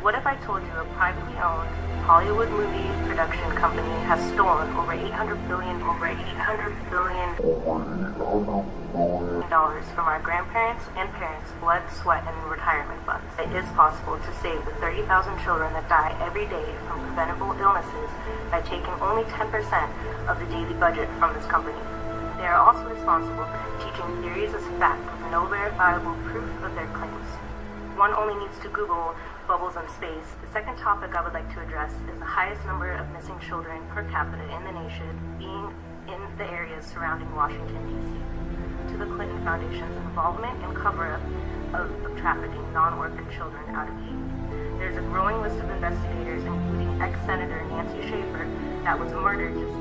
What if I told you a privately owned Hollywood movie production company has stolen over $800 billion from our grandparents and parents' blood, sweat, and retirement funds? It is possible to save the 30,000 children that die every day from preventable illnesses by taking only 10% of the daily budget from this company. They are also responsible for teaching theories as fact with no verifiable proof of their claims. One only needs to Google bubbles in space. The second topic I would like to address is the highest number of missing children per capita in the nation being in the areas surrounding Washington, D.C. To the Clinton Foundation's involvement and cover-up of trafficking non-orphan children out of Haiti. There's a growing list of investigators, including ex-Senator Nancy Schaefer, that was murdered just...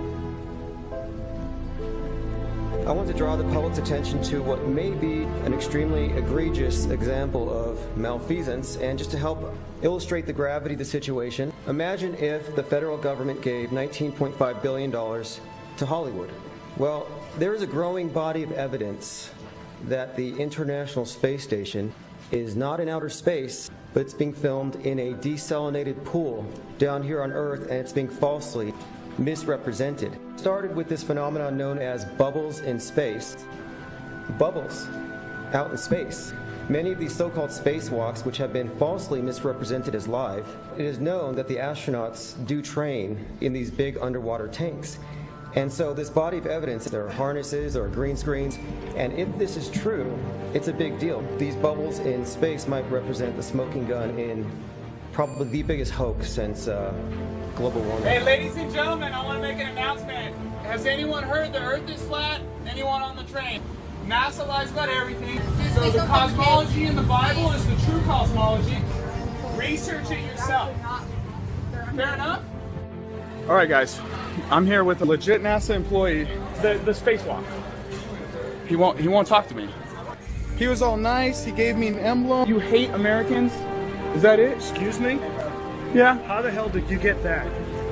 I want to draw the public's attention to what may be an extremely egregious example of malfeasance, and just to help illustrate the gravity of the situation, imagine if the federal government gave $19.5 billion to Hollywood. Well, there is a growing body of evidence that the International Space Station is not in outer space, but it's being filmed in a desalinated pool down here on Earth, and it's being falsely misrepresented. Started with this phenomenon known as bubbles in space. Bubbles out in space. Many of these so-called spacewalks, which have been falsely misrepresented as live, it is known that the astronauts do train in these big underwater tanks. And so this body of evidence, there are harnesses or green screens, and if this is true, it's a big deal. These bubbles in space might represent the smoking gun in probably the biggest hoax since global warming. Hey, ladies and gentlemen, I want to make an announcement. Has anyone heard the Earth is flat? Anyone on the train? NASA lies about everything. So the cosmology in the Bible is the true cosmology. Research it yourself. Fair enough? All right, guys. I'm here with a legit NASA employee. The spacewalk. He won't talk to me. He was all nice. He gave me an emblem. You hate Americans? Is that it? Excuse me? Yeah. How the hell did you get that?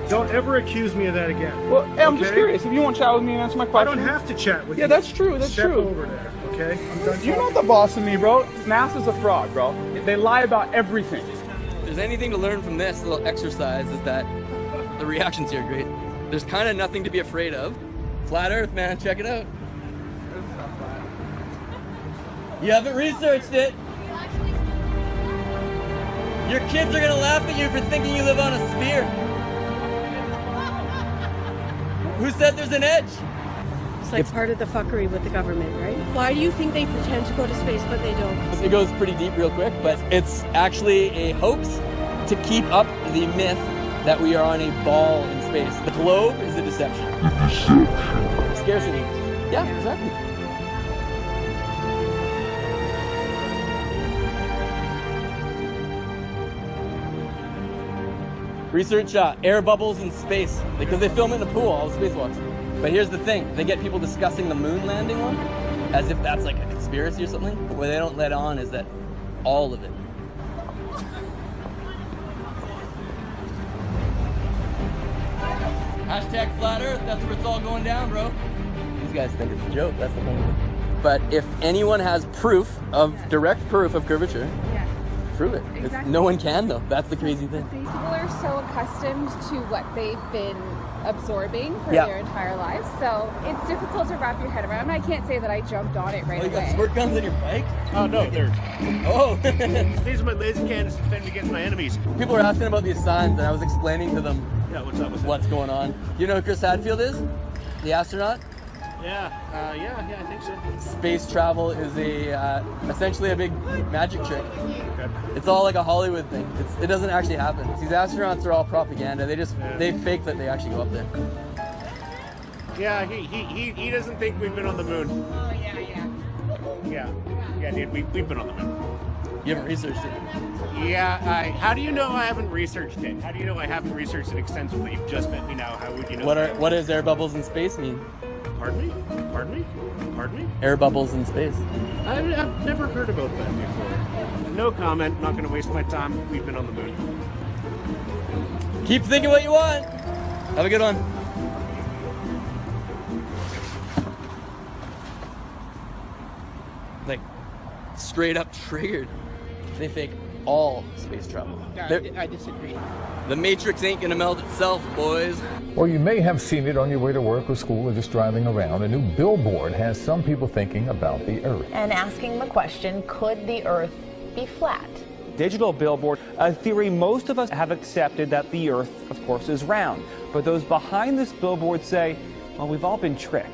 Don't ever accuse me of that again. Well, hey, I'm just curious. If you want to chat with me and answer my I question. don't have to chat with you. Yeah, that's true. That's Step true. over there, okay? I'm done You're talking. not the boss of me, bro. NASA's a fraud, bro. They lie about everything. If there's anything to learn from this little exercise is that the reactions here are great. There's kind of nothing to be afraid of. Flat Earth, man. Check it out. You haven't researched it. Your kids are gonna laugh at you for thinking you live on a sphere. Who said there's an edge? It's like part of the fuckery with the government, right? Why do you think they pretend to go to space but they don't? It goes pretty deep real quick, but it's actually a hoax to keep up the myth that we are on a ball in space. The globe is a deception. Scarcity. Yeah, exactly. Research air bubbles in space because they film it in a pool, all the spacewalks. But here's the thing, they get people discussing the moon landing one as if that's like a conspiracy or something. But what they don't let on is that all of it. Hashtag flat Earth, that's where it's all going down, bro. These guys think it's a joke, that's the point. But if anyone has proof direct proof of curvature, prove it. Exactly. No one can though. That's the crazy thing. People are so accustomed to what they've been absorbing for their entire lives, so it's difficult to wrap your head around. I can't say that I jumped on it right You got away. squirt guns on your bike? Oh, no, they're... Oh! These are my laser cannons to defend me against my enemies. People were asking about these signs, and I was explaining to them what's up with what's going on. You know who Chris Hadfield is? The astronaut? Yeah, I think so. Space travel is essentially a big magic trick. Okay. It's all like a Hollywood thing. It doesn't actually happen. These astronauts are all propaganda. They fake that they actually go up there. Yeah, he doesn't think we've been on the moon. Oh, Yeah, dude, we've been on the moon. You haven't researched it. Yeah, how do you know I haven't researched it? How do you know I haven't researched it extensively? You've just met me now. How would you know? What does air bubbles in space mean? Pardon me? Air bubbles in space. I've never heard about that before. No comment. Not going to waste my time. We've been on the moon. Keep thinking what you want. Have a good one. Like, straight up triggered. They fake all space travel. I disagree. The Matrix ain't gonna melt itself, boys. Or you may have seen it on your way to work or school or just driving around. A new billboard has some people thinking about the Earth. And asking the question, could the Earth be flat? Digital billboard, a theory most of us have accepted that the Earth, of course, is round. But those behind this billboard say, well, we've all been tricked.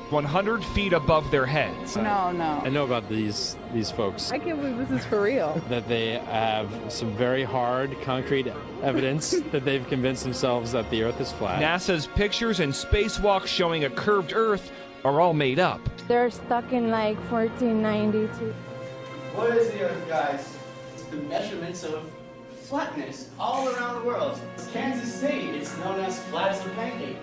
100 feet above their heads. No. I know about these folks. I can't believe this is for real. That they have some very hard, concrete evidence that they've convinced themselves that the Earth is flat. NASA's pictures and spacewalks showing a curved Earth are all made up. They're stuck in like 1492. What is the Earth, guys? It's the measurements of flatness all around the world. Kansas State, it's known as flat as a pancake.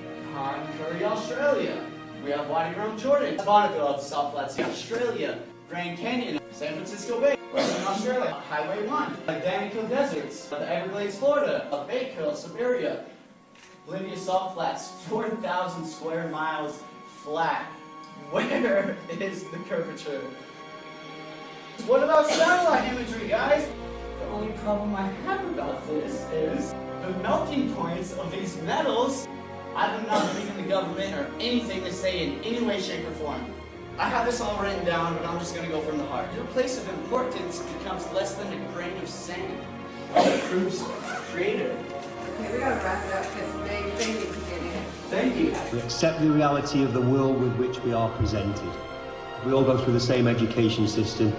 Curry, Australia. We have Wadi Rum, Jordan. Bonneville, South Flats, Australia. Grand Canyon, San Francisco Bay, Western Australia. Highway 1, Danica Deserts, the Everglades, Florida, Baker, Siberia. Bolivia, Salt Flats, 4,000 square miles flat. Where is the curvature? What about satellite imagery, guys? The only problem I have about this is the melting points of these metals. I do not believe in the government or anything they say in any way, shape, or form. I have this all written down, but I'm just going to go from the heart. Your place of importance becomes less than a grain of sand. That proves creator. Okay, we gotta wrap it up because they need to get in. Thank you. We accept the reality of the world with which we are presented. We all go through the same education system.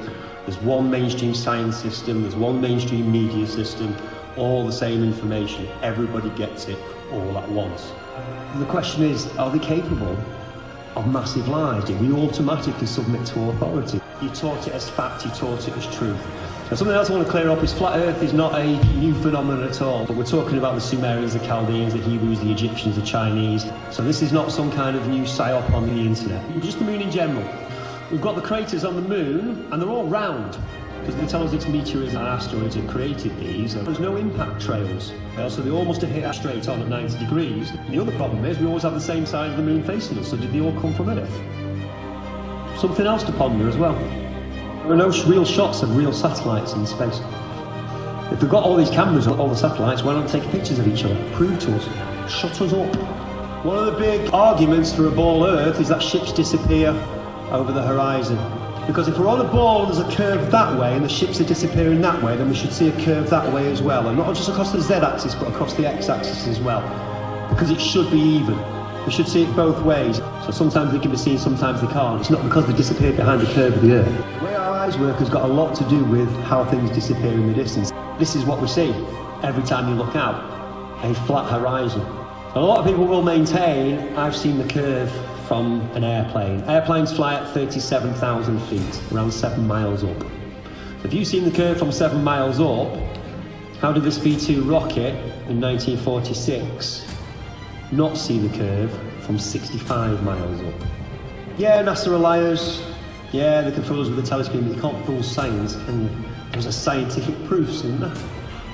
There's one mainstream science system, there's one mainstream media system, all the same information. Everybody gets it all at once. And the question is, are they capable of massive lies? Do we automatically submit to authority? You taught it as fact, you taught it as truth. Now, something else I want to clear up is flat Earth is not a new phenomenon at all. But we're talking about the Sumerians, the Chaldeans, the Hebrews, the Egyptians, the Chinese. So this is not some kind of new psyop on the internet. Just the moon in general. We've got the craters on the moon, and they're all round. Because they tell us it's meteors and asteroids that created these. There's no impact trails. So they all must have hit straight on at 90 degrees. And the other problem is we always have the same side of the moon facing us. So did they all come from Earth? Something else to ponder as well. There are no real shots of real satellites in space. If we've got all these cameras on all the satellites, why not take pictures of each other? Prove to us. Shut us up. One of the big arguments for a ball Earth is that ships disappear over the horizon. Because if we're on a ball and there's a curve that way and the ships are disappearing that way, then we should see a curve that way as well. And not just across the z-axis, but across the x-axis as well. Because it should be even. We should see it both ways. So sometimes they can be seen, sometimes they can't. It's not because they disappear behind the curve of the Earth. The way our eyes work has got a lot to do with how things disappear in the distance. This is what we see every time you look out. A flat horizon. And a lot of people will maintain, I've seen the curve from an airplane. Airplanes fly at 37,000 feet, around 7 miles up. So if you've seen the curve from 7 miles up, how did this V2 rocket in 1946 not see the curve from 65 miles up? Yeah, NASA are liars. Yeah, they can fool us with a telescope, but they can't fool science. And there's a scientific proofs in that.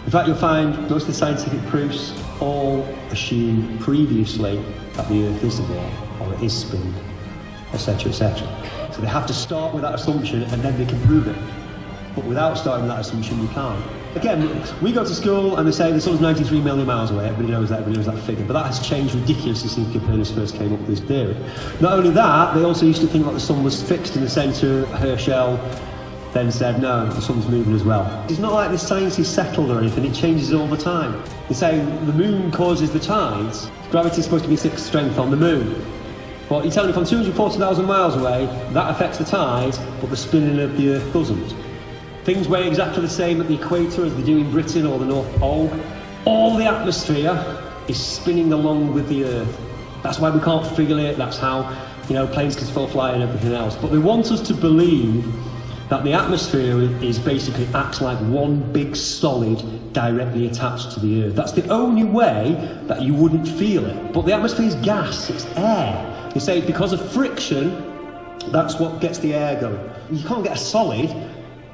In fact, you'll find most of the scientific proofs all assume previously that the Earth is a ball, or it is spinning, etc., etc. So they have to start with that assumption and then they can prove it. But without starting with that assumption, you can't. Again, we go to school and they say the sun's 93 million miles away. Everybody knows that figure. But that has changed ridiculously since Copernicus first came up with this theory. Not only that, they also used to think that the sun was fixed in the centre. Herschel then said, no, the sun's moving as well. It's not like this science is settled or anything, it changes all the time. They say the moon causes the tides. Gravity's supposed to be 6th strength on the moon. But you're telling me from 240,000 miles away, that affects the tides, but the spinning of the Earth doesn't. Things weigh exactly the same at the equator as they do in Britain or the North Pole. All the atmosphere is spinning along with the Earth. That's why we can't feel it, that's how, planes can still fly and everything else. But they want us to believe that the atmosphere is basically acts like one big solid directly attached to the Earth. That's the only way that you wouldn't feel it. But the atmosphere is gas, it's air. They say because of friction, that's what gets the air going. You can't get a solid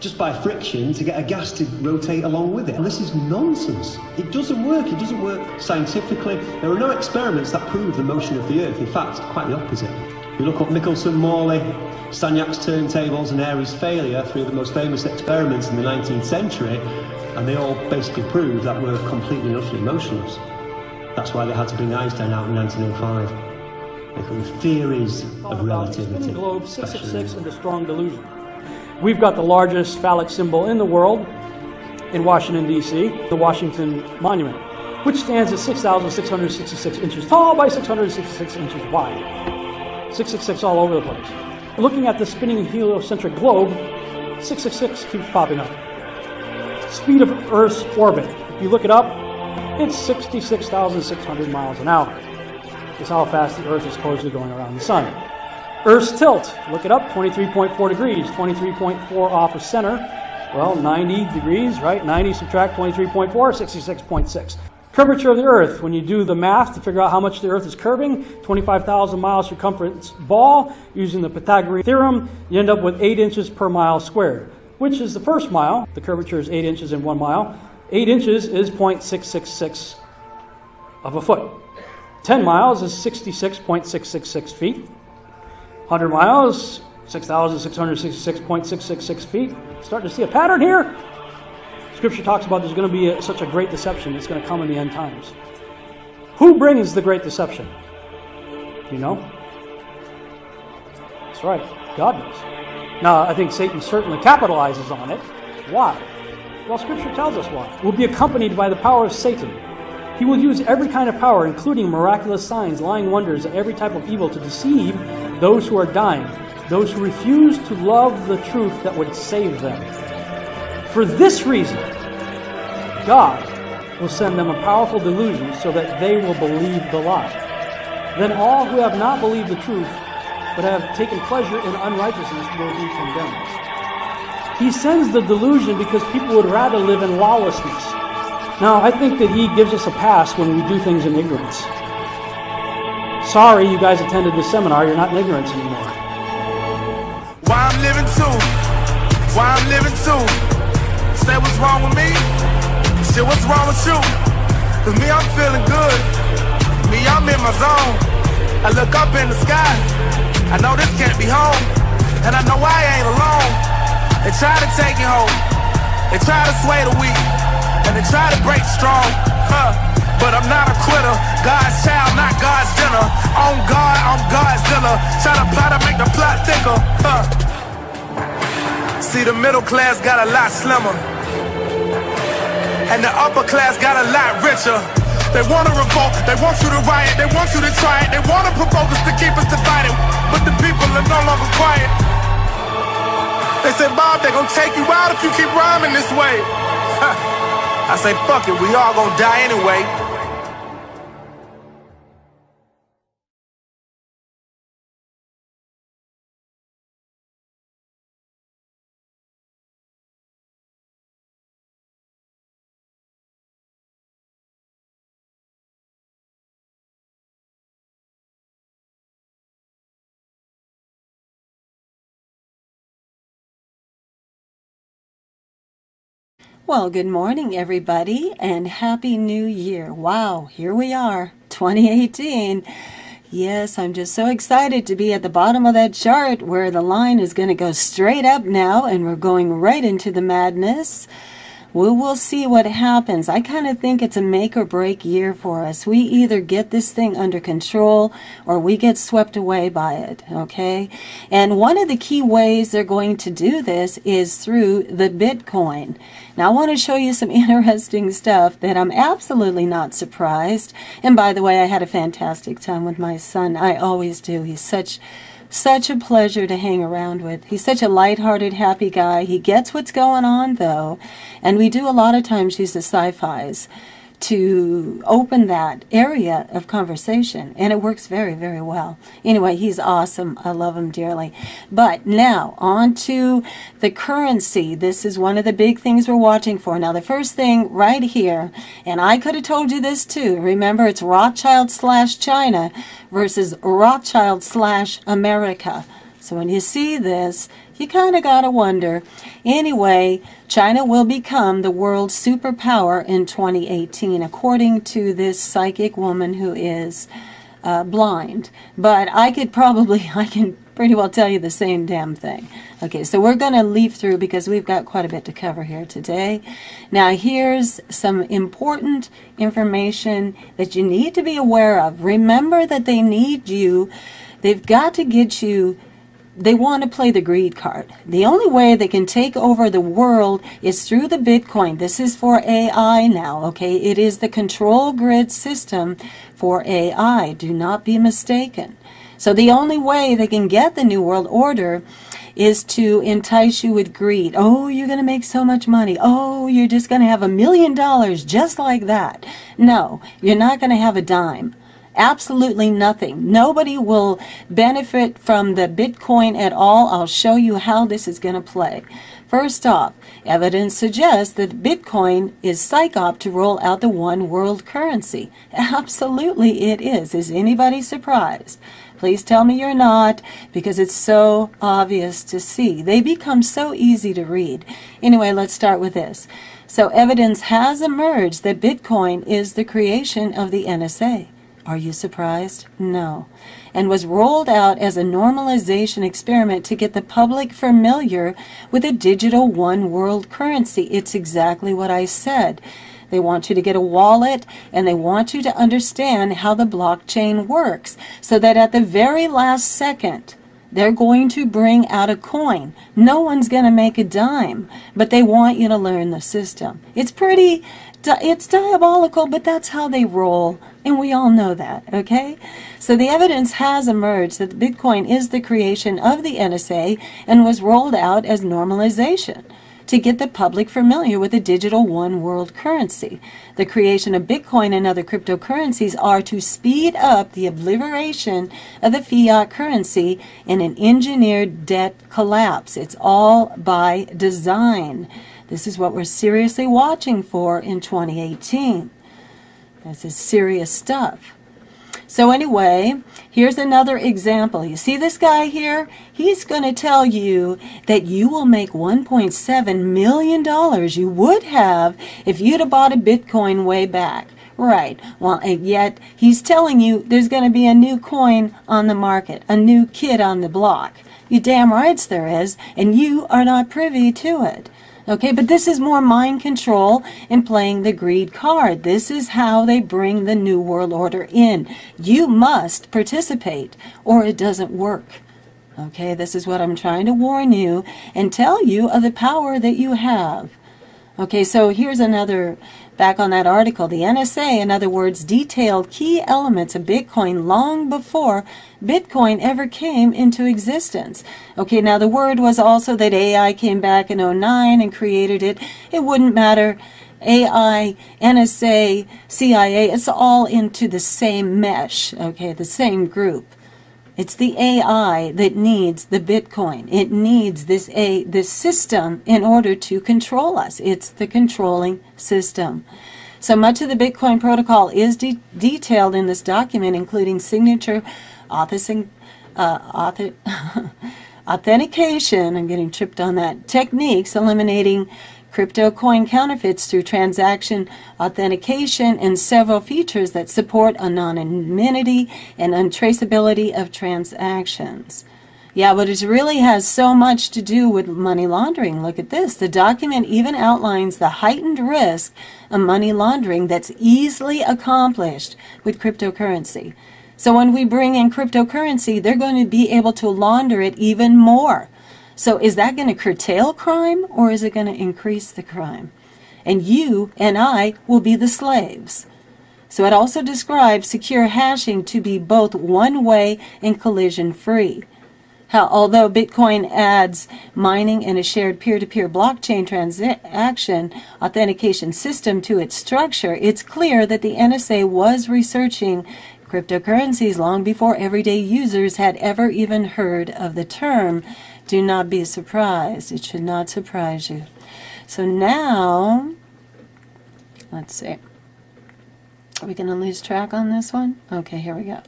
just by friction to get a gas to rotate along with it. And this is nonsense. It doesn't work. It doesn't work scientifically. There are no experiments that prove the motion of the Earth. In fact, quite the opposite. You look up Michelson, Morley, Stagnac's turntables and Airy's failure, three of the most famous experiments in the 19th century, and they all basically prove that we're completely and utterly motionless. That's why they had to bring Einstein out in 1905. They call them theories of relativity. Spinning globe 666 and the strong delusion. We've got the largest phallic symbol in the world in Washington, D.C., the Washington Monument, which stands at 6,666 inches tall by 666 inches wide. 666 all over the place. Looking at the spinning heliocentric globe, 666 keeps popping up. Speed of Earth's orbit. If you look it up, it's 66,600 miles an hour. Is how fast the Earth is supposedly going around the sun. Earth's tilt. Look it up, 23.4 degrees, 23.4 off of center. Well, 90 degrees, right? 90 subtract 23.4, 66.6. Curvature of the Earth. When you do the math to figure out how much the Earth is curving, 25,000 mile circumference ball, using the Pythagorean theorem, you end up with 8 inches per mile squared, which is the first mile. The curvature is 8 inches in 1 mile. 8 inches is 0.666 of a foot. 10 miles is 66.666 feet. 100 miles, 6,666.666 feet. Starting to see a pattern here. Scripture talks about there's going to be such a great deception that's going to come in the end times. Who brings the great deception? You know? That's right. God does. Now, I think Satan certainly capitalizes on it. Why? Well, Scripture tells us why. We'll be accompanied by the power of Satan. He will use every kind of power, including miraculous signs, lying wonders, and every type of evil to deceive those who are dying, those who refuse to love the truth that would save them. For this reason, God will send them a powerful delusion so that they will believe the lie. Then all who have not believed the truth, but have taken pleasure in unrighteousness, will be condemned. He sends the delusion because people would rather live in lawlessness. Now, I think that he gives us a pass when we do things in ignorance. Sorry you guys attended this seminar, you're not in ignorance anymore. Why I'm living too? Why I'm living too? Say what's wrong with me? Shit, what's wrong with you? Cause me, I'm feeling good. Me, I'm in my zone. I look up in the sky. I know this can't be home. And I know I ain't alone. They try to take you home. They try to sway the weak. And they try to break strong, but I'm not a quitter. God's child, not God's dinner. On God, I'm Godzilla. Try to plot to make the plot thicker. See, the middle class got a lot slimmer, and the upper class got a lot richer. They want to revolt, they want you to riot, they want you to try it, they want to provoke us to keep us divided, but the people are no longer quiet. They say, Bob, they gonna take you out if you keep rhyming this way. I say, fuck it, we all gonna die anyway. Well, good morning, everybody, and Happy New Year. Wow, here we are, 2018. Yes, I'm just so excited to be at the bottom of that chart where the line is going to go straight up now, and we're going right into the madness. We will see what happens. I kind of think it's a make or break year for us. We either get this thing under control or we get swept away by it, okay? And one of the key ways they're going to do this is through the Bitcoin. Now, I want to show you some interesting stuff that I'm absolutely not surprised. And by the way, I had a fantastic time with my son. I always do. He's such a pleasure to hang around with. He's such a lighthearted, happy guy. He gets what's going on, though. And we do a lot of times use the sci-fis to open that area of conversation. And it works very, very well. Anyway, he's awesome. I love him dearly. But now, on to the currency. This is one of the big things we're watching for. Now, the first thing right here, and I could have told you this too. Remember, it's Rothschild/China versus Rothschild/America. So when you see this, you kind of got to wonder. Anyway, China will become the world superpower in 2018, according to this psychic woman who is blind, but I can pretty well tell you the same damn thing. Okay, so we're going to leaf through because we've got quite a bit to cover here today. Now, here's some important information that you need to be aware of. Remember that they need you. They've got to get you. They want to play the greed card. The only way they can take over the world is through the Bitcoin. This is for AI now, okay? It is the control grid system for AI. Do not be mistaken. So the only way they can get the New World Order is to entice you with greed. Oh, you're going to make so much money. Oh, you're just going to have $1 million just like that. No, you're not going to have a dime. Absolutely nothing. Nobody will benefit from the Bitcoin at all. I'll show you how this is going to play. First off, evidence suggests that Bitcoin is psyop to roll out the one world currency. Absolutely it is. Is anybody surprised? Please tell me you're not, because it's so obvious to see. They become so easy to read. Anyway, let's start with this. So evidence has emerged that Bitcoin is the creation of the NSA. Are you surprised? No. And was rolled out as a normalization experiment to get the public familiar with a digital one world currency. It's exactly what I said. They want you to get a wallet, and they want you to understand how the blockchain works, so that at the very last second, they're going to bring out a coin. No one's going to make a dime, but they want you to learn the system. It's diabolical, but that's how they roll, and we all know that, okay? So the evidence has emerged that Bitcoin is the creation of the NSA and was rolled out as normalization to get the public familiar with the digital one world currency. The creation of Bitcoin and other cryptocurrencies are to speed up the obliteration of the fiat currency in an engineered debt collapse. It's all by design. This is what we're seriously watching for in 2018. This is serious stuff. So anyway, here's another example. You see this guy here? He's going to tell you that you will make $1.7 million you would have if you'd have bought a Bitcoin way back. Right. Well, and yet he's telling you there's going to be a new coin on the market, a new kid on the block. You damn rights there is, and you are not privy to it. Okay, but this is more mind control and playing the greed card. This is how they bring the New World Order in. You must participate or it doesn't work. Okay, this is what I'm trying to warn you and tell you of the power that you have. Okay, so here's another, back on that article. The NSA, in other words, detailed key elements of Bitcoin long before Bitcoin ever came into existence. Okay, now the word was also that AI came back in 2009 and created it. It wouldn't matter. AI, NSA, CIA, it's all into the same mesh, okay, the same group. It's the AI that needs the Bitcoin. It needs this system in order to control us. It's the controlling system. So much of the Bitcoin protocol is detailed in this document, including signature, authentication, I'm getting tripped on that, techniques eliminating crypto coin counterfeits through transaction authentication, and several features that support anonymity and untraceability of transactions. Yeah, but it really has so much to do with money laundering. Look at this. The document even outlines the heightened risk of money laundering that's easily accomplished with cryptocurrency. So when we bring in cryptocurrency, they're going to be able to launder it even more. So is that going to curtail crime, or is it going to increase the crime? And you and I will be the slaves. So it also describes secure hashing to be both one-way and collision-free. Although Bitcoin adds mining and a shared peer-to-peer blockchain transaction authentication system to its structure, it's clear that the NSA was researching cryptocurrencies long before everyday users had ever even heard of the term. Do not be surprised. It should not surprise you. So now, let's see. Are we going to lose track on this one? Okay, here we go.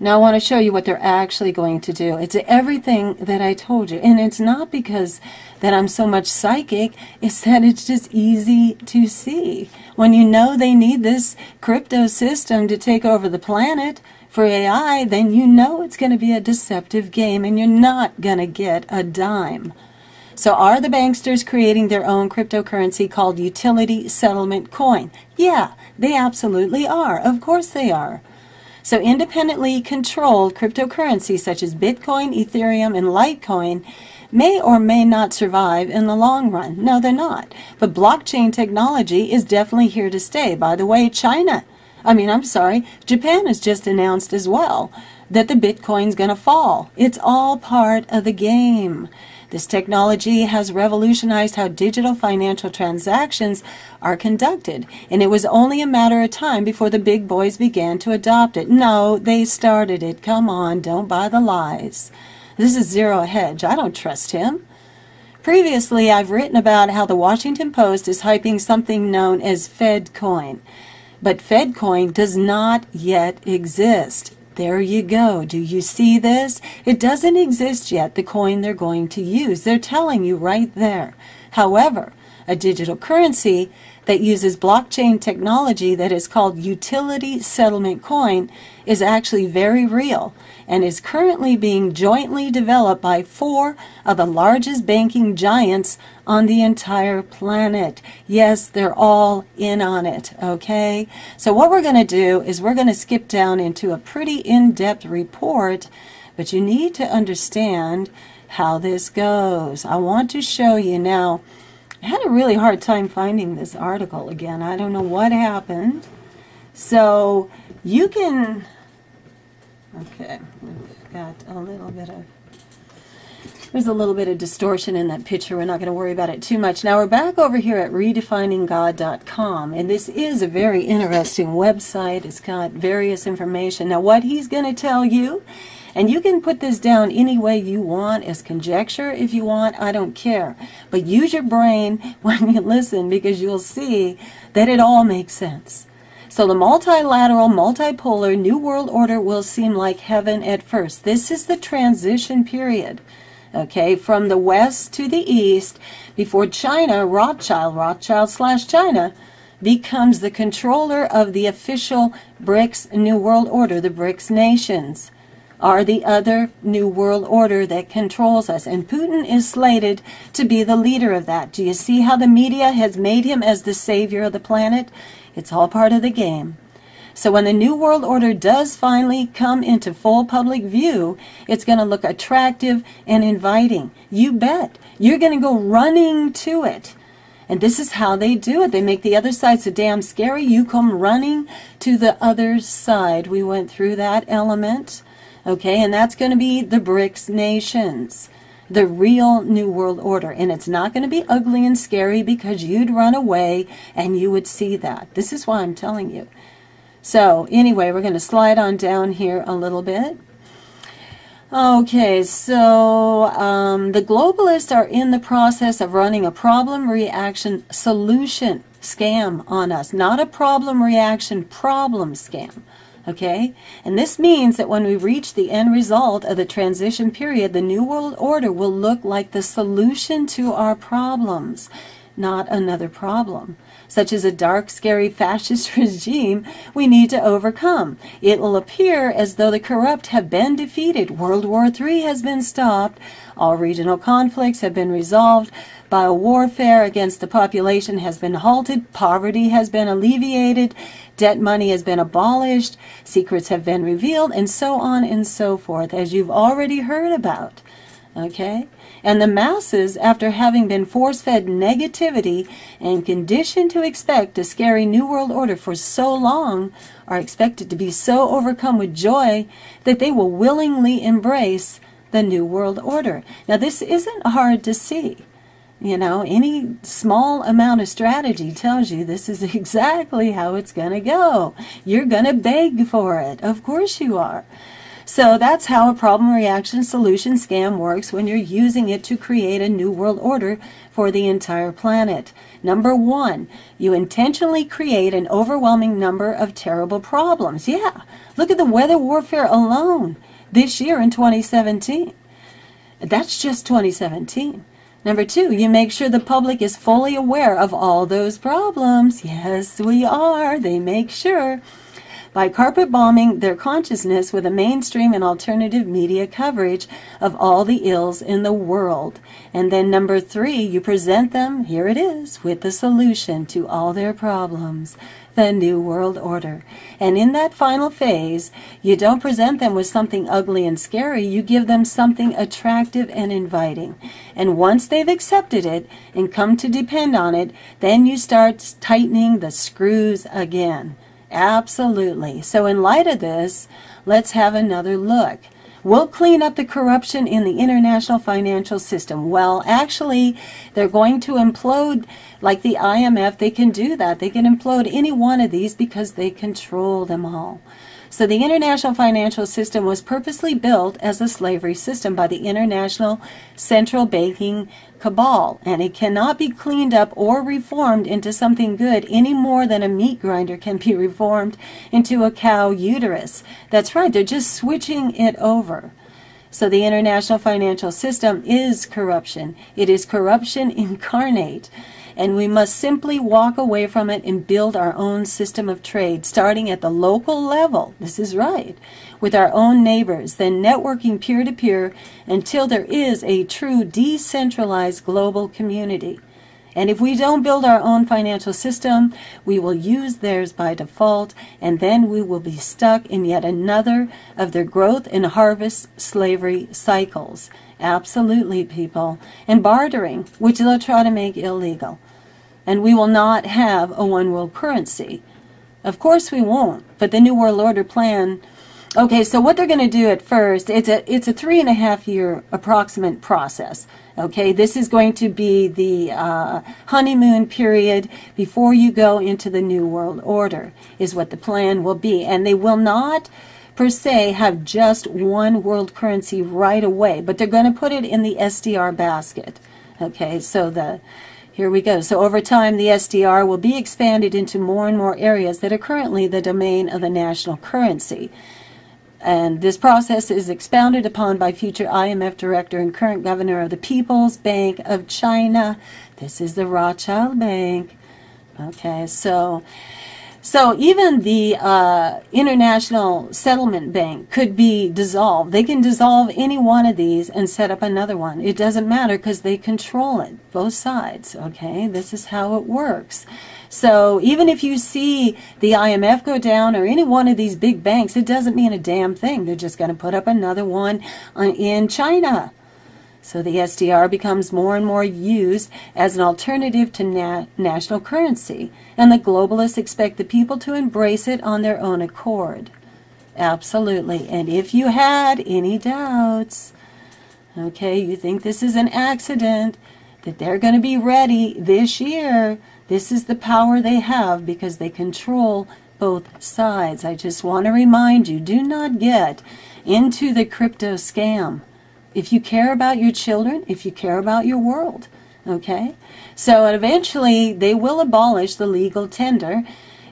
Now I want to show you what they're actually going to do. It's everything that I told you. And it's not because that I'm so much psychic. It's that it's just easy to see. When you know they need this crypto system to take over the planet, for AI, then you know it's going to be a deceptive game and you're not going to get a dime. So are the banksters creating their own cryptocurrency called utility settlement coin? Yeah, they absolutely are. Of course they are. So independently controlled cryptocurrencies such as Bitcoin, Ethereum, and Litecoin may or may not survive in the long run. No, they're not. But blockchain technology is definitely here to stay. By the way, Japan has just announced as well that the Bitcoin's going to fall. It's all part of the game. This technology has revolutionized how digital financial transactions are conducted, and it was only a matter of time before the big boys began to adopt it. No, they started it. Come on, don't buy the lies. This is Zero Hedge. I don't trust him. Previously, I've written about how the Washington Post is hyping something known as FedCoin, but FedCoin does not yet exist. There you go. Do you see this? It doesn't exist yet, the coin they're going to use. They're telling you right there. However, a digital currency that uses blockchain technology that is called utility settlement coin is actually very real and is currently being jointly developed by 4 of the largest banking giants on the entire planet. Yes, they're all in on it, okay? So what we're going to do is we're going to skip down into a pretty in-depth report, but you need to understand how this goes. I want to show you now. I had a really hard time finding this article again. I don't know what happened. So you can, okay, we've got a little bit of, there's a little bit of distortion in that picture. We're not going to worry about it too much. Now we're back over here at redefininggod.com, and this is a very interesting website. It's got various information. Now what he's going to tell you, and you can put this down any way you want as conjecture if you want, I don't care. But use your brain when you listen because you'll see that it all makes sense. So the multilateral, multipolar New World Order will seem like heaven at first. This is the transition period, okay, from the West to the East before China, Rothschild/China, becomes the controller of the official BRICS New World Order, the BRICS nations are the other New World Order that controls us. And Putin is slated to be the leader of that. Do you see how the media has made him as the savior of the planet? It's all part of the game. So when the New World Order does finally come into full public view, it's going to look attractive and inviting. You bet. You're going to go running to it. And this is how they do it. They make the other side so damn scary. You come running to the other side. We went through that element. Okay, and that's going to be the BRICS nations, the real New World Order. And it's not going to be ugly and scary because you'd run away and you would see that. This is why I'm telling you. So anyway, we're going to slide on down here a little bit. Okay, so the globalists are in the process of running a problem, reaction, solution scam on us. Not a problem, reaction, problem scam. Okay, and this means that when we reach the end result of the transition period, the New World Order will look like the solution to our problems, not another problem, such as a dark, scary fascist regime we need to overcome. It will appear as though the corrupt have been defeated. World War III has been stopped. All regional conflicts have been resolved. Biowarfare against the population has been halted. Poverty has been alleviated. Debt money has been abolished. Secrets have been revealed, and so on and so forth, as you've already heard about. Okay? And the masses, after having been force-fed negativity and conditioned to expect a scary New World Order for so long, are expected to be so overcome with joy that they will willingly embrace the New World Order. Now, this isn't hard to see. You know, any small amount of strategy tells you this is exactly how it's going to go. You're going to beg for it. Of course you are. So that's how a problem, reaction, solution scam works when you're using it to create a new world order for the entire planet. Number one, you intentionally create an overwhelming number of terrible problems. Yeah, look at the weather warfare alone this year in 2017. That's just 2017. Number two, you make sure the public is fully aware of all those problems. Yes, we are. They make sure. by carpet bombing their consciousness with a mainstream and alternative media coverage of all the ills in the world. And then number 3, you present them, here it is, with the solution to all their problems, the New World Order. And in that final phase, you don't present them with something ugly and scary, you give them something attractive and inviting. And once they've accepted it and come to depend on it, then you start tightening the screws again. Absolutely. So in light of this, let's have another look. We'll clean up the corruption in the international financial system. Well, actually, they're going to implode like the IMF. They can do that. They can implode any one of these because they control them all. So the international financial system was purposely built as a slavery system by the international central banking cabal, and it cannot be cleaned up or reformed into something good any more than a meat grinder can be reformed into a cow uterus. That's right, they're just switching it over. So the international financial system is corruption. It is corruption incarnate. And we must simply walk away from it and build our own system of trade, starting at the local level, this is right, with our own neighbors, then networking peer-to-peer until there is a true decentralized global community. And if we don't build our own financial system, we will use theirs by default, and then we will be stuck in yet another of their growth and harvest slavery cycles. Absolutely, people. And bartering, which they'll try to make illegal. And we will not have a one world currency. Of course we won't, but the New World Order plan. Okay, so what they're going to do at first, it's a 3.5-year approximate process. Okay, this is going to be the honeymoon period before you go into the New World Order, is what the plan will be. And they will not, per se, have just one world currency right away, but they're going to put it in the SDR basket. Okay, so here we go. So over time, the SDR will be expanded into more and more areas that are currently the domain of the national currency. And this process is expounded upon by future IMF director and current governor of the People's Bank of China. This is the Rothschild Bank. Okay, so even the International Settlement Bank could be dissolved. They can dissolve any one of these and set up another one. It doesn't matter because they control it, both sides. Okay, this is how it works. So even if you see the IMF go down or any one of these big banks, it doesn't mean a damn thing. They're just going to put up another one in China. So the SDR becomes more and more used as an alternative to national currency, and the globalists expect the people to embrace it on their own accord. Absolutely. And if you had any doubts, okay, you think this is an accident, that they're going to be ready this year, this is the power they have because they control both sides. I just want to remind you, do not get into the crypto scam. If you care about your children, if you care about your world, okay? So eventually they will abolish the legal tender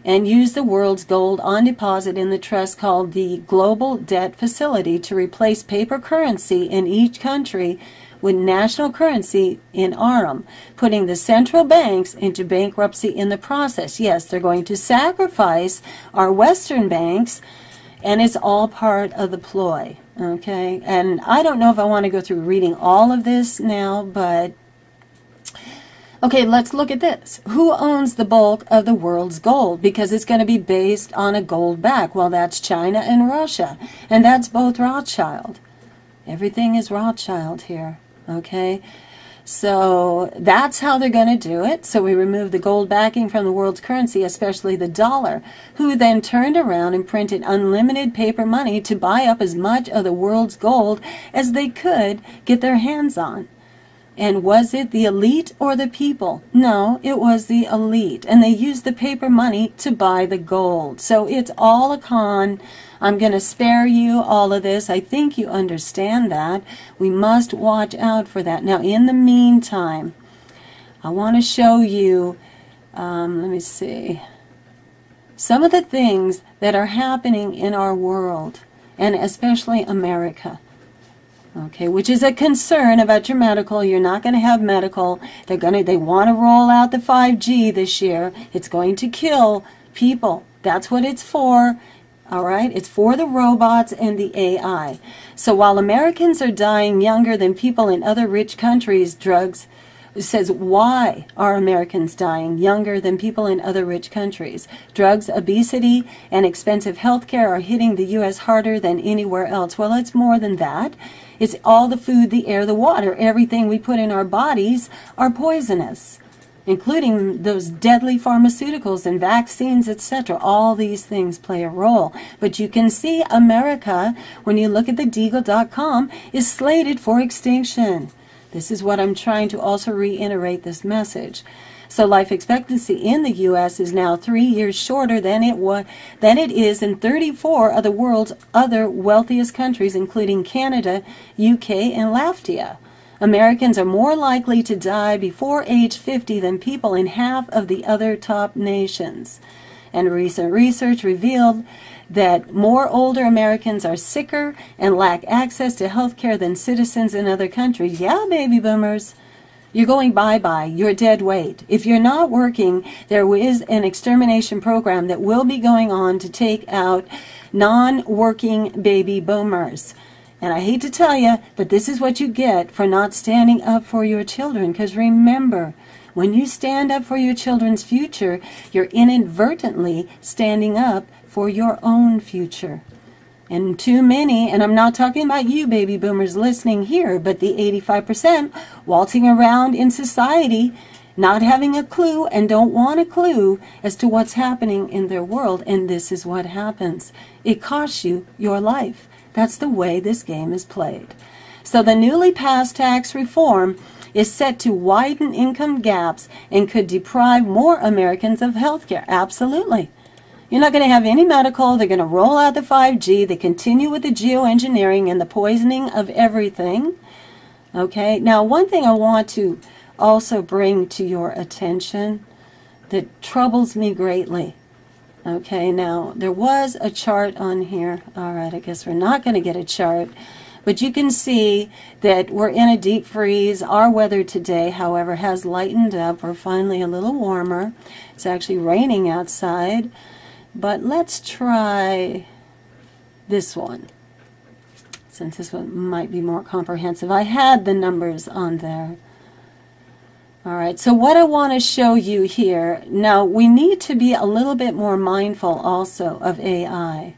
and use the world's gold on deposit in the trust called the Global Debt Facility to replace paper currency in each country with national currency in ARM, putting the central banks into bankruptcy in the process. Yes, they're going to sacrifice our Western banks, and it's all part of the ploy. Okay, and I don't know if I want to go through reading all of this now, but okay, let's look at this. Who owns the bulk of the world's gold? Because it's going to be based on a gold back. Well, that's China and Russia, and that's both Rothschild. Everything is Rothschild here, okay? So that's how they're going to do it. So we remove the gold backing from the world's currency, especially the dollar, who then turned around and printed unlimited paper money to buy up as much of the world's gold as they could get their hands on. And was it the elite or the people? No, it was the elite. And they used the paper money to buy the gold. So it's all a con. I'm going to spare you all of this. I think you understand that. We must watch out for that. Now, in the meantime, I want to show you, let me see, some of the things that are happening in our world, and especially America. Okay, which is a concern about your medical. You're not going to have medical. They want to roll out the 5G this year. It's going to kill people. That's what it's for. All right, it's for the robots and the AI. So while Americans are dying younger than people in other rich countries, it says, why are Americans dying younger than people in other rich countries? Drugs, obesity, and expensive health care are hitting the U.S. harder than anywhere else. Well, it's more than that. It's all the food, the air, the water. Everything we put in our bodies are poisonous, including those deadly pharmaceuticals and vaccines, etc. All these things play a role. But you can see America, when you look at the Deagle.com, is slated for extinction. This is what I'm trying to also reiterate this message. So life expectancy in the U.S. is now 3 years shorter than it is in 34 of the world's other wealthiest countries, including Canada, UK, and Latvia. Americans are more likely to die before age 50 than people in half of the other top nations. And recent research revealed that more older Americans are sicker and lack access to health care than citizens in other countries. Yeah, baby boomers, you're going bye-bye. You're dead weight. If you're not working, there is an extermination program that will be going on to take out non-working baby boomers. And I hate to tell you that this is what you get for not standing up for your children. Because remember, when you stand up for your children's future, you're inadvertently standing up for your own future. And too many, and I'm not talking about you baby boomers listening here, but the 85% waltzing around in society, not having a clue and don't want a clue as to what's happening in their world. And this is what happens. It costs you your life. That's the way this game is played. So the newly passed tax reform is set to widen income gaps and could deprive more Americans of health care. Absolutely. You're not going to have any medical. They're going to roll out the 5G. They continue with the geoengineering and the poisoning of everything. Okay. Now, one thing I want to also bring to your attention that troubles me greatly. Okay, now there was a chart on here. All right, I guess we're not going to get a chart. But you can see that we're in a deep freeze. Our weather today, however, has lightened up. We're finally a little warmer. It's actually raining outside. But let's try this one, since this one might be more comprehensive. I had the numbers on there. All right, so what I want to show you here, now we need to be a little bit more mindful also of AI,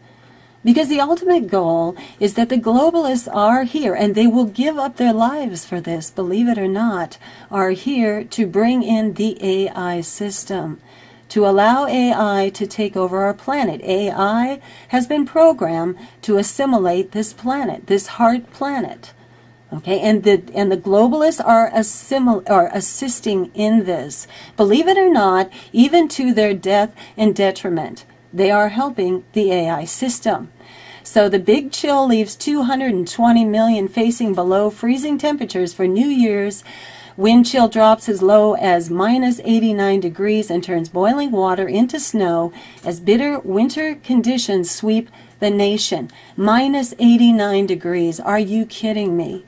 because the ultimate goal is that the globalists are here, and they will give up their lives for this, believe it or not, are here to bring in the AI system, to allow AI to take over our planet. AI has been programmed to assimilate this planet, this hard planet. Okay, and the globalists are assisting in this. Believe it or not, even to their death and detriment, they are helping the AI system. So the big chill leaves 220 million facing below freezing temperatures for New Year's. Wind chill drops as low as minus 89 degrees and turns boiling water into snow as bitter winter conditions sweep the nation. Minus 89 degrees. Are you kidding me?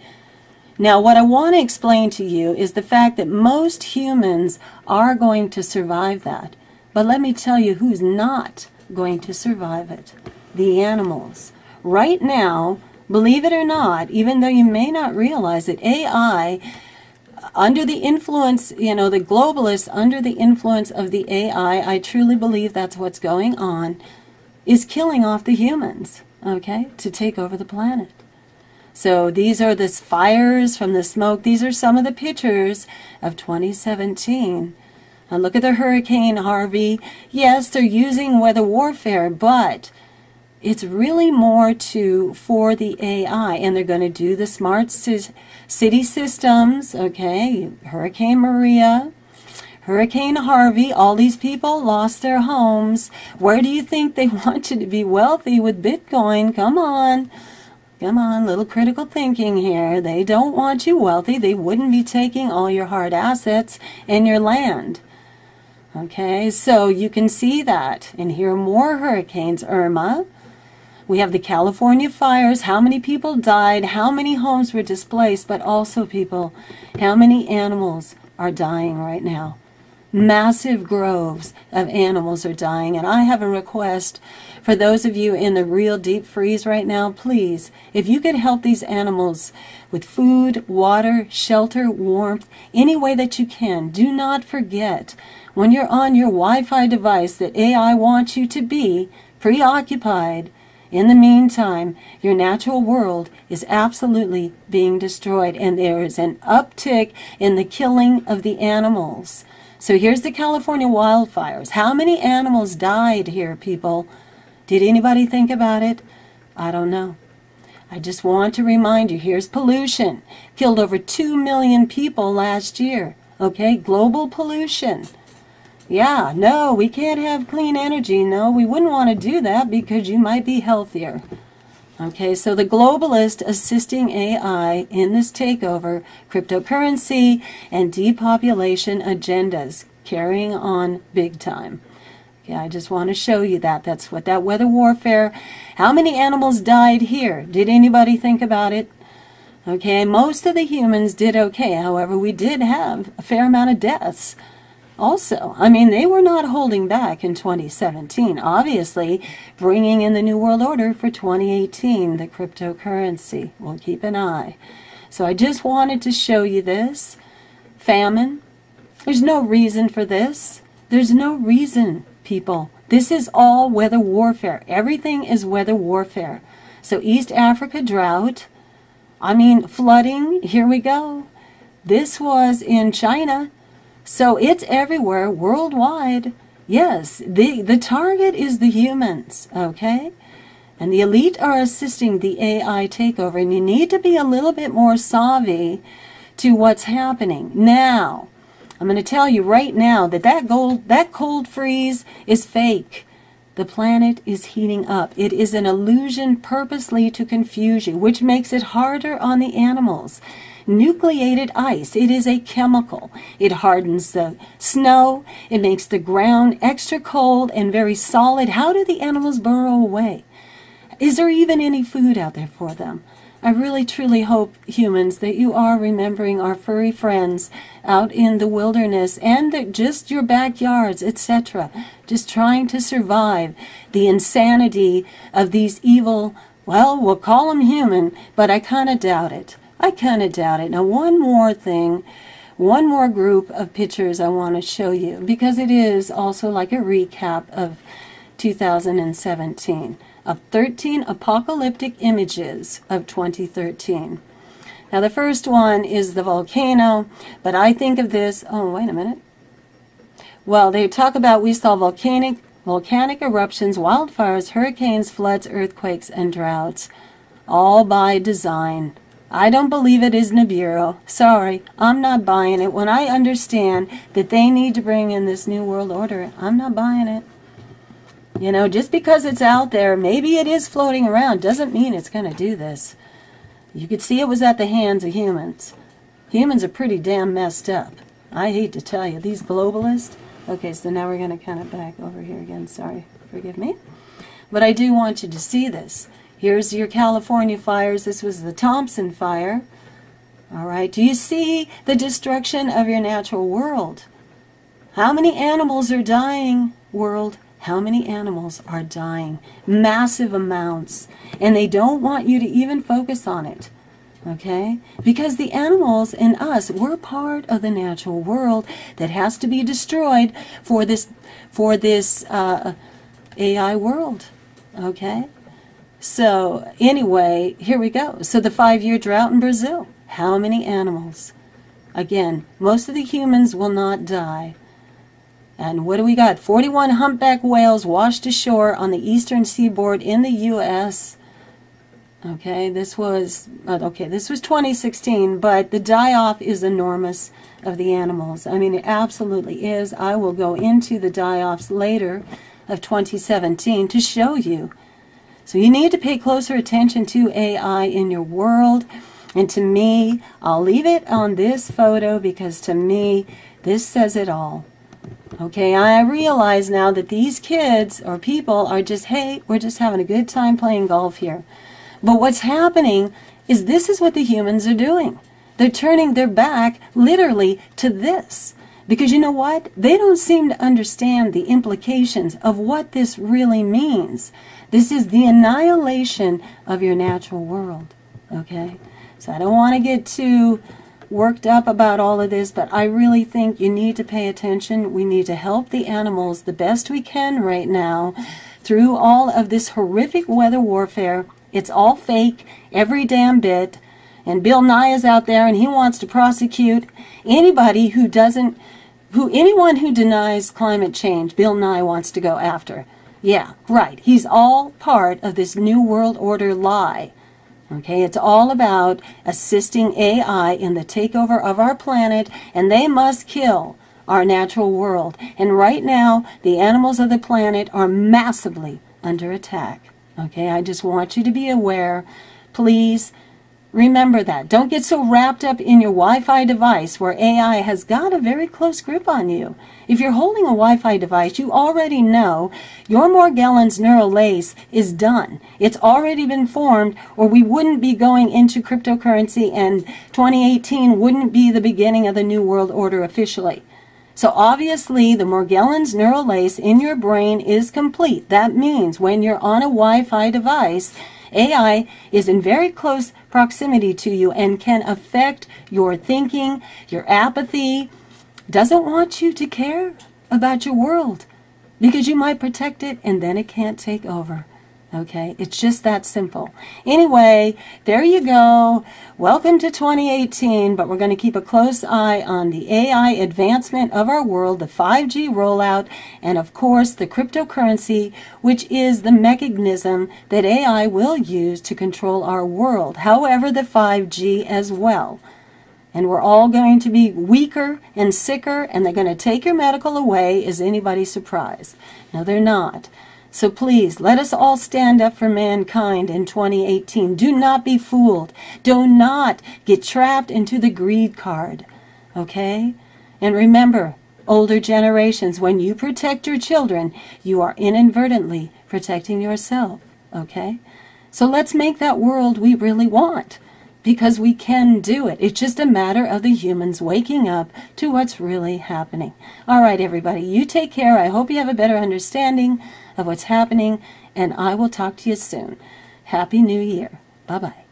Now, what I want to explain to you is the fact that most humans are going to survive that. But let me tell you who's not going to survive it. The animals. Right now, believe it or not, even though you may not realize it, AI, under the influence, the globalists under the influence of the AI, I truly believe that's what's going on, is killing off the humans, okay, to take over the planet. So these are the fires from the smoke. These are some of the pictures of 2017. And look at the Hurricane Harvey. Yes, they're using weather warfare, but it's really more for the AI. And they're going to do the smart city systems, okay? Hurricane Maria, Hurricane Harvey, all these people lost their homes. Where do you think they want you to be wealthy with Bitcoin? Come on. Come on, little critical thinking here. They don't want you wealthy. They wouldn't be taking all your hard assets and your land. Okay, so you can see that. And here are more hurricanes. Irma. We have the California fires. How many people died? How many homes were displaced? But also, people, how many animals are dying right now? Massive groves of animals are dying. And I have a request for those of you in the real deep freeze right now. Please, if you could help these animals with food, water, shelter, warmth, any way that you can, do not forget when you're on your Wi-Fi device that AI wants you to be preoccupied. In the meantime, your natural world is absolutely being destroyed, and there is an uptick in the killing of the animals. So here's the California wildfires. How many animals died here, people? Did anybody think about it? I don't know. I just want to remind you, here's pollution. Killed over 2 million people last year. Okay, global pollution. Yeah, no, we can't have clean energy. No, we wouldn't want to do that because you might be healthier. Okay, so the globalist assisting AI in this takeover, cryptocurrency, and depopulation agendas carrying on big time. Okay, I just want to show you that. That's what that weather warfare. How many animals died here? Did anybody think about it? Okay, most of the humans did okay. However, we did have a fair amount of deaths. Also, I mean, they were not holding back in 2017, obviously bringing in the New World Order for 2018, the cryptocurrency. We'll keep an eye. So I just wanted to show you this. Famine. There's no reason for this. There's no reason, people. This is all weather warfare. Everything is weather warfare. So East Africa drought. I mean, flooding. Here we go. This was in China. So it's everywhere, worldwide. Yes, the target is the humans, okay? And the elite are assisting the AI takeover, and you need to be a little bit more savvy to what's happening. Now, I'm going to tell you right now that that cold freeze is fake. The planet is heating up. It is an illusion purposely to confuse you, which makes it harder on the animals. Nucleated ice, it is a chemical. It hardens the snow. It makes the ground extra cold and very solid. How do the animals burrow away? Is there even any food out there for them? I really truly hope, humans, that you are remembering our furry friends out in the wilderness and just your backyards, etc. Just trying to survive the insanity of these evil, well, we'll call them human, but I kind of doubt it. I kind of doubt it. Now, one more thing, one more group of pictures I want to show you, because it is also like a recap of 2017, of 13 apocalyptic images of 2013. Now, the first one is the volcano, but I think of this, oh, wait a minute. Well, they talk about we saw volcanic eruptions, wildfires, hurricanes, floods, earthquakes, and droughts, all by design. I don't believe it is nubiru. Sorry, I'm not buying it. When I understand that they need to bring in this new world order, I'm not buying it. You know, just because it's out there, maybe it is floating around, doesn't mean it's going to do this. You could see it was at the hands of humans. Humans are pretty damn messed up. I hate to tell you, these globalists. Okay, so now we're going to kind of back over here again. Sorry, forgive me. But I do want you to see this. Here's your California fires. This was the Thompson fire. All right. Do you see the destruction of your natural world? How many animals are dying, world? How many animals are dying? Massive amounts. And they don't want you to even focus on it. Okay? Because the animals and us, we're part of the natural world that has to be destroyed for this AI world. Okay? So, anyway, here we go. So the 5-year drought in Brazil. How many animals? Again, most of the humans will not die. And what do we got? 41 humpback whales washed ashore on the eastern seaboard in the U.S. Okay, this was 2016, but the die-off is enormous of the animals. I mean, it absolutely is. I will go into the die-offs later of 2017 to show you. So you need to pay closer attention to AI in your world. And to me, I'll leave it on this photo because to me, this says it all. Okay, I realize now that these kids or people are just, hey, we're just having a good time playing golf here. But what's happening is this is what the humans are doing. They're turning their back literally to this. Because you know what? They don't seem to understand the implications of what this really means. This is the annihilation of your natural world, okay? So I don't want to get too worked up about all of this, but I really think you need to pay attention. We need to help the animals the best we can right now through all of this horrific weather warfare. It's all fake, every damn bit. And Bill Nye is out there and he wants to prosecute anybody anyone who denies climate change. Bill Nye wants to go after. Yeah, right. He's all part of this New World Order lie. Okay, it's all about assisting AI in the takeover of our planet, and they must kill our natural world. And right now, the animals of the planet are massively under attack. Okay, I just want you to be aware. Please remember that. Don't get so wrapped up in your Wi-Fi device where AI has got a very close grip on you. If you're holding a Wi-Fi device, you already know your Morgellons neural lace is done. It's already been formed, or we wouldn't be going into cryptocurrency, and 2018 wouldn't be the beginning of the New World Order officially. So obviously the Morgellons neural lace in your brain is complete. That means when you're on a Wi-Fi device, AI is in very close proximity to you and can affect your thinking, your apathy, doesn't want you to care about your world because you might protect it and then it can't take over. Okay, it's just that simple. Anyway, there you go. Welcome to 2018, but we're going to keep a close eye on the AI advancement of our world, the 5G rollout, and of course the cryptocurrency, which is the mechanism that AI will use to control our world. However, the 5G as well. And we're all going to be weaker and sicker, and they're going to take your medical away. Is anybody surprised? No, they're not. So please, let us all stand up for mankind in 2018. Do not be fooled. Do not get trapped into the greed card. Okay? And remember, older generations, when you protect your children, you are inadvertently protecting yourself. Okay? So let's make that world we really want, because we can do it. It's just a matter of the humans waking up to what's really happening. All right, everybody, you take care. I hope you have a better understanding of what's happening, and I will talk to you soon. Happy New Year. Bye-bye.